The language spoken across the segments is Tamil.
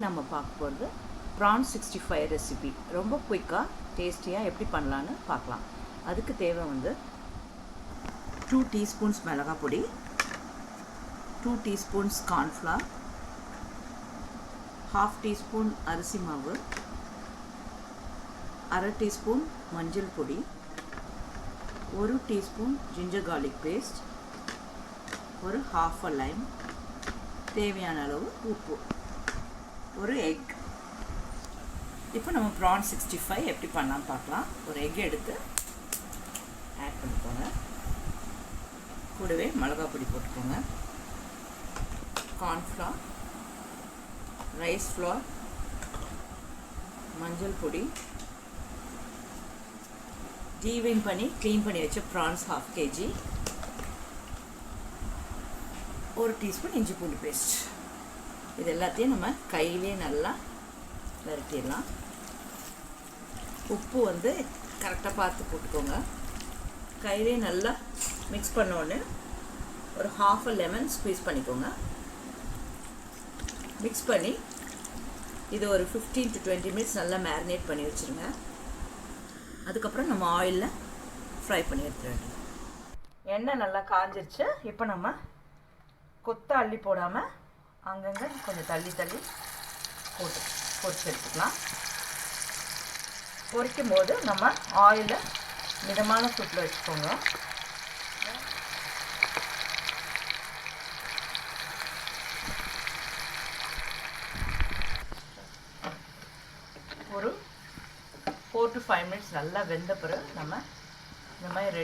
நம்ம பார்க்க போகிறது prawn 65 ரெசிபி. ரொம்ப குயிக்காக டேஸ்டியாக எப்படி பண்ணலான்னு பார்க்கலாம். அதுக்கு தேவை வந்து 2 டீஸ்பூன்ஸ் மிளகாய் பொடி, 2 டீஸ்பூன்ஸ் கார்ன்ஃப்ளவர், 1/2 டீஸ்பூன் அரிசி மாவு, 1/2 டீஸ்பூன் மஞ்சள் பொடி, 1 டீஸ்பூன் ஜிஞ்சர் கார்லிக் பேஸ்ட், ஒரு 1/2 லைம், தேவையான அளவு உப்பு, ஒரு எக். இப்போ நம்ம prawn 65 எப்படி பண்ணலாம் பார்க்கலாம். ஒரு எக் எடுத்து ஆட் பண்ணிக்கோங்க. கூடவே மிளகாய் பொடி போட்டுக்கோங்க, கார்ன்ஃப்ளவர், ரைஸ் ஃப்ளோர், மஞ்சள் பொடி, டீவைன் பண்ணி க்ளீன் பண்ணி வச்ச ப்ரான்ஸ் 1/2 kg, 1 டீஸ்பூன் இஞ்சி பூண்டு பேஸ்ட். இது எல்லாத்தையும் நம்ம கையிலே நல்லா விரட்டிடலாம். உப்பு வந்து கரெக்டாக பார்த்து போட்டுக்கோங்க. கையிலே நல்லா மிக்ஸ் பண்ணோன்னு ஒரு 1/2 லெமன் ஸ்க்வீஸ் பண்ணிக்கோங்க. மிக்ஸ் பண்ணி இது ஒரு 15 to 20 மினிட்ஸ் நல்லா மேரினேட் பண்ணி வச்சுருங்க. அதுக்கப்புறம் நம்ம ஆயிலில் ஃப்ரை பண்ணி எடுத்துருங்க. எண்ணெய் நல்லா காஞ்சிருச்சு. இப்போ நம்ம கொத்த அள்ளி போடாமல் அங்கங்கே கொஞ்சம் தள்ளி பொரிச்சு எடுத்துக்கலாம். பொரிக்கும் போது நம்ம ஆயிலை மிதமான சூட்டில் வச்சுக்கோங்க. ஒரு 4 to 5 மினிட்ஸ் நல்லா வெந்த பிறகு நம்ம இந்த மாதிரி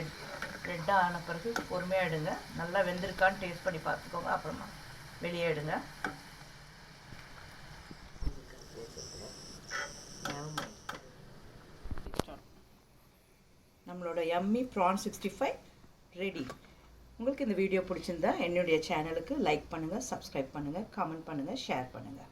ரெட்டாக ஆன பிறகு பொறுமையாக எடுங்க. நல்லா வெந்திருக்கான்னு டேஸ்ட் பண்ணி பார்த்துக்கோங்க. அப்புறமா வெளியே எடுங்க. நம்மளோட yummy prawn 65 ரெடி. உங்களுக்கு இந்த வீடியோ பிடிச்சிருந்தா என்னுடைய சேனலுக்கு லைக் பண்ணுங்கள், சப்ஸ்கிரைப் பண்ணுங்கள், கமெண்ட் பண்ணுங்கள், ஷேர் பண்ணுங்கள்.